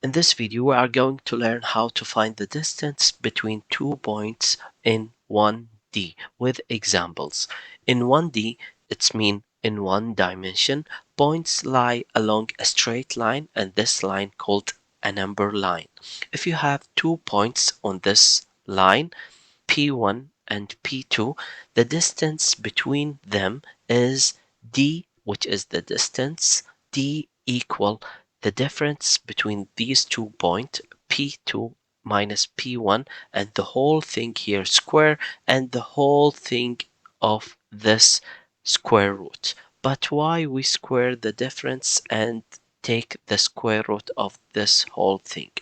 In this video, we are going to learn how to find the distance between 2 points in 1D with examples. In 1D, it's mean in one dimension, points lie along a straight line and this line called a number line. If you have 2 points on this line, P1 and P2, the distance between them is D, which is the distance, D equal the difference between these 2 points, P2 minus P1, and the whole thing here square, and the whole thing of this square root. But why we square the difference and take the square root of this whole thing?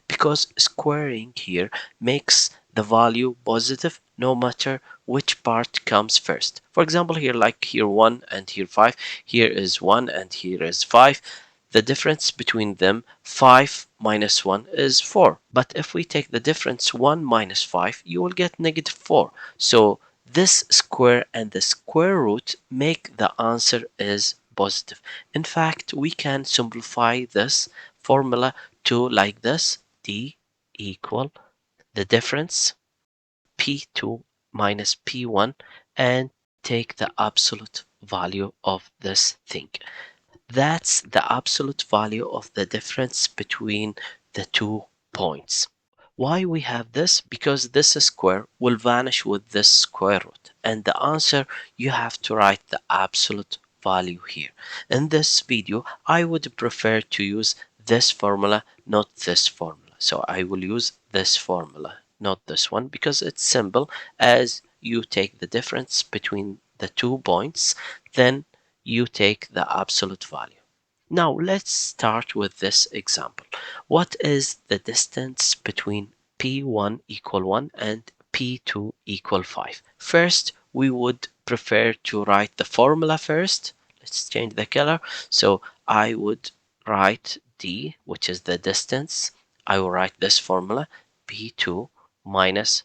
Because squaring here makes the value positive no matter which part comes first. For example, here like here 1 and here 5, here is 1 and here is 5. The difference between them, 5 minus 1 is 4. But if we take the difference 1 minus 5, you will get negative 4. So this square and the square root make the answer is positive. In fact, we can simplify this formula to like this: D equal the difference P2 minus P1 and take the absolute value of this thing. That's the absolute value of the difference between the 2 points. Why we have this? Because this square will vanish with this square root, and the answer, you have to write the absolute value here. In this video, I would prefer to use this formula, not this formula. So I will use this formula, not this one, because it's simple. As you take the difference between the 2 points, then you take the absolute value. Now let's start with this example. What is the distance between P1 equal 1 and P2 equal 5? First, we would prefer to write the formula first. Let's change the color. So I would write D, which is the distance. I will write this formula, P2 minus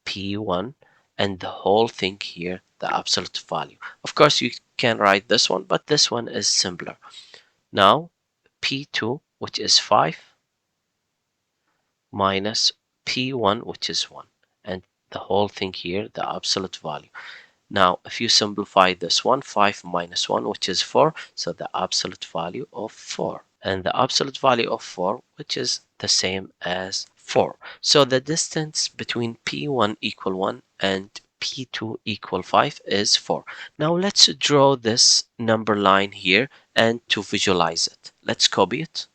P1, and the whole thing here, the absolute value. Of course, you can write this one, but this one is simpler. Now, P2, which is 5, minus P1, which is 1, and the whole thing here, the absolute value. Now, if you simplify this one, 5 minus 1, which is 4, so the absolute value of 4. And the absolute value of 4, which is the same as 4. So the distance between P1 equal 1 and P2 equal 5 is 4. Now let's draw this number line here and to visualize it. Let's copy it.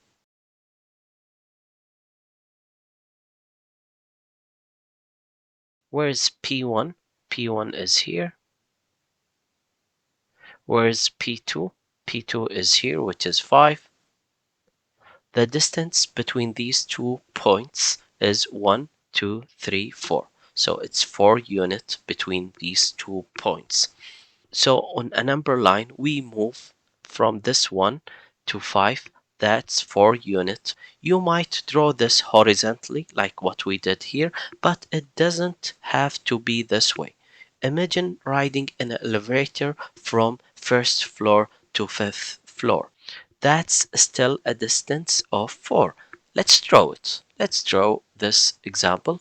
Where is P1? P1 is here. Where is P2? P2 is here, which is 5. The distance between these 2 points is 1, 2, 3, 4. So it's 4 units between these 2 points. So on a number line, we move from this 1 to 5. That's 4 units. You might draw this horizontally like what we did here, but it doesn't have to be this way. Imagine riding an elevator from first floor to fifth floor. That's still a distance of 4. Let's draw it. Let's draw this example.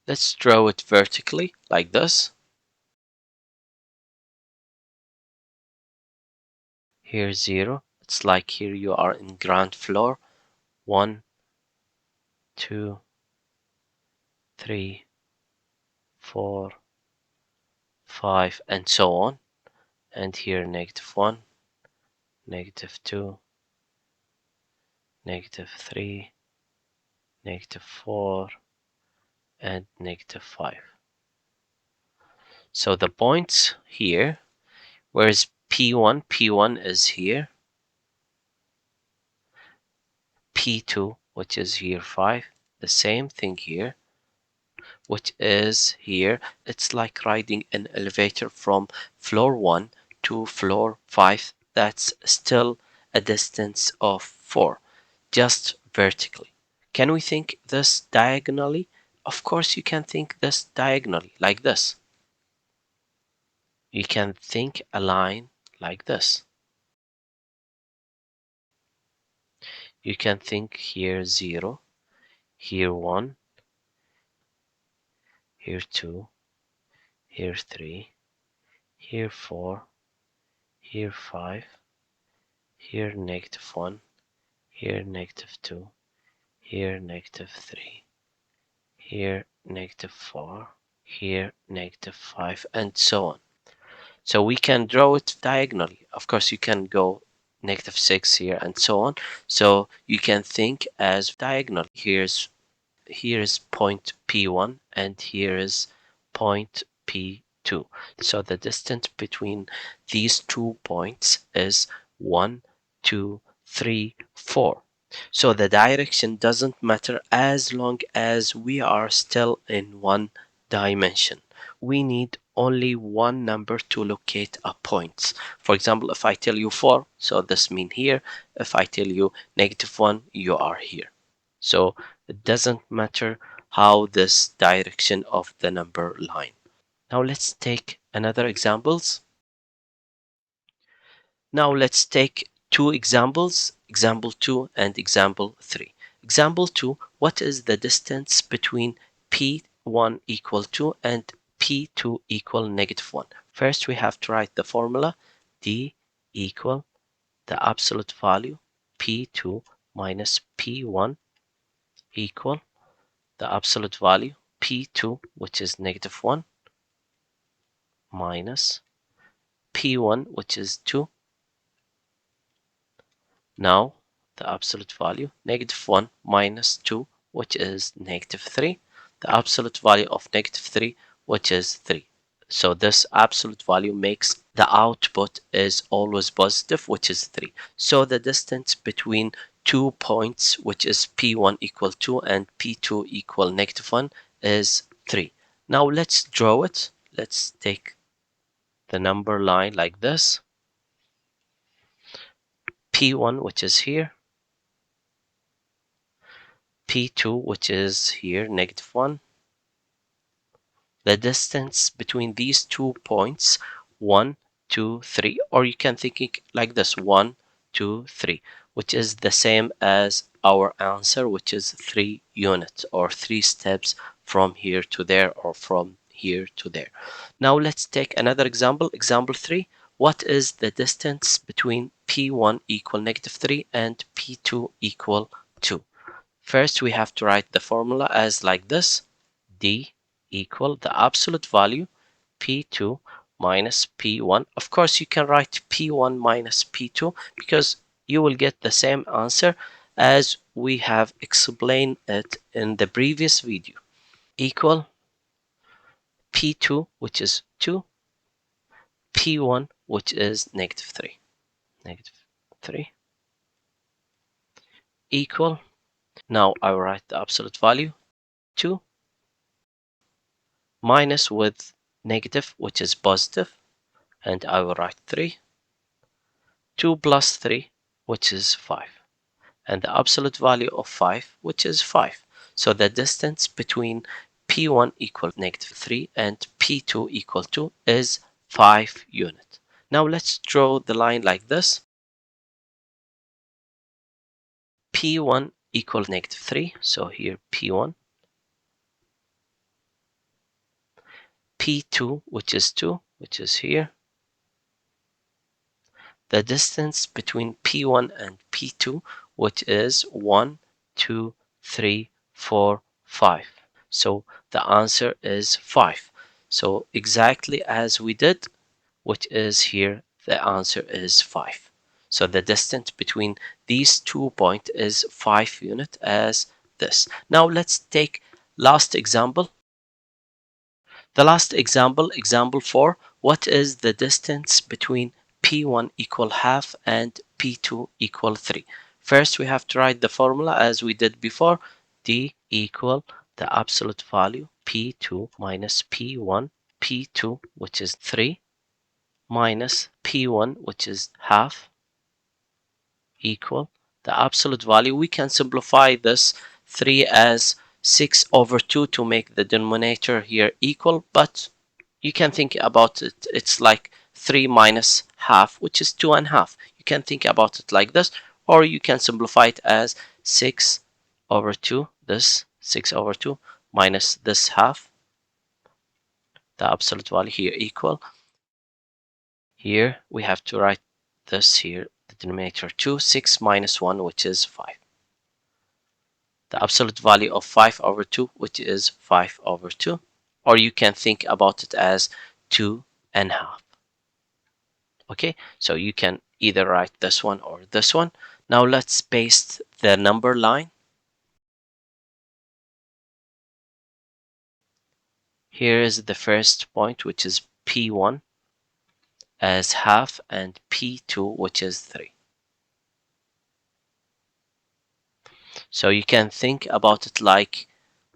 Let's draw it vertically like this. Here 0. It's like here you are in ground floor. 1, 2, 3, 4, 5, and so on. And here -1, -2, -3, -4, and -5. So the points here, whereas P1, P1 is here. P2, which is here 5, the same thing here, which is here. It's like riding an elevator from floor 1 to floor 5. That's still a distance of 4, just vertically. Can we think this diagonally? Of course you can think this diagonally, like this. You can think a line like this. You can think here 0, here 1, here 2, here 3, here 4, here 5, here -1, here -2, here -3, here -4, here -5, and so on. So we can draw it diagonally. Of course, you can go -6 here and so on. So you can think as diagonal. Here is point P1 and here is point P2. So the distance between these 2 points is 1, 2, 3, 4. So the direction doesn't matter as long as we are still in one dimension. We need only one number to locate a point. For example, if I tell you 4, so this means here. If I tell you -1, you are here. So it doesn't matter how this direction of the number line. Now let's take another examples. Now let's take two examples, example 2 and example 3. Example 2, what is the distance between P1 equal 2 and P2 equal -1? First we have to write the formula D equal the absolute value P2 minus P1 equal the absolute value P2, which is -1, minus P1, which is 2. Now the absolute value -1 minus 2, which is -3. The absolute value of -3, which is 3. So this absolute value makes the output is always positive, which is 3. So the distance between 2 points, which is P1 equal 2 and P2 equal -1, is 3. Now let's draw it. Let's take the number line like this. P1, which is here. P2, which is here, -1. The distance between these 2 points, 1, 2, 3, or you can think it like this, 1, 2, 3, which is the same as our answer, which is 3 units or 3 steps from here to there or from here to there. Now let's take another example, example 3. What is the distance between P1 equal -3 and P2 equal 2? First, we have to write the formula as like this. D equal the absolute value P2 minus P1. Of course, you can write P1 minus P2 because you will get the same answer as we have explained it in the previous video. Equal P2, which is 2, P1, which is -3. -3 equal. Now I write the absolute value 2 minus with negative, which is positive, and I will write 3. 2 plus 3, which is 5. And the absolute value of 5, which is 5. So the distance between P1 equal -3 and P2 equal 2 is 5 units. Now let's draw the line like this. P1 equals -3, so here P1. P2, which is 2, which is here. The distance between P1 and P2, which is 1, 2, 3, 4, 5. So the answer is 5. So exactly as we did, which is here, the answer is 5. So the distance between these 2 points is 5 units as this. Now let's take last example. The last example, example 4, what is the distance between P1 equal half and P2 equal 3? First, we have to write the formula as we did before. D equal the absolute value P2 minus P1, P2, which is 3, minus P1, which is half, equal the absolute value. We can simplify this 3 as 6 over 2 to make the denominator here equal, but you can think about it, it's like 3 minus half, which is 2 and half. You can think about it like this, or you can simplify it as 6 over 2, this 6 over 2 minus this half, the absolute value here equal. Here we have to write this here, the denominator 2, 6 minus 1, which is 5. The absolute value of 5 over 2, which is 5 over 2. Or you can think about it as 2 and a half. Okay, so you can either write this one or this one. Now let's paste the number line. Here is the first point, which is P1 as half, and P2, which is 3. So you can think about it like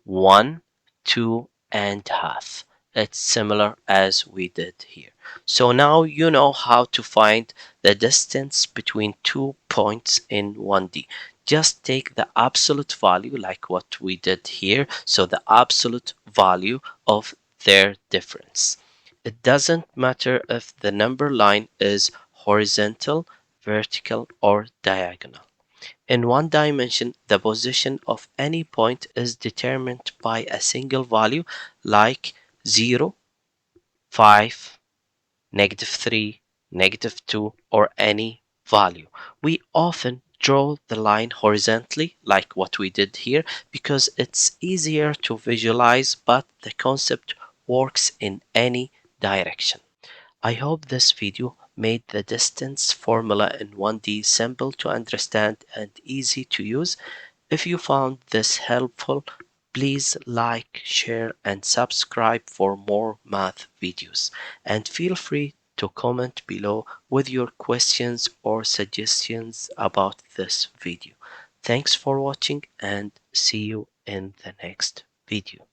1, 2, and half. It's similar as we did here. So now you know how to find the distance between 2 points in 1D. Just take the absolute value like what we did here. So the absolute value of their difference. It doesn't matter if the number line is horizontal, vertical, or diagonal. In one dimension, the position of any point is determined by a single value like 0, 5, -3, -2, or any value. We often draw the line horizontally like what we did here because it's easier to visualize, but the concept works in any direction. I hope this video made the distance formula in 1D simple to understand and easy to use. If you found this helpful, please like, share, and subscribe for more math videos. And feel free to comment below with your questions or suggestions about this video. Thanks for watching and see you in the next video.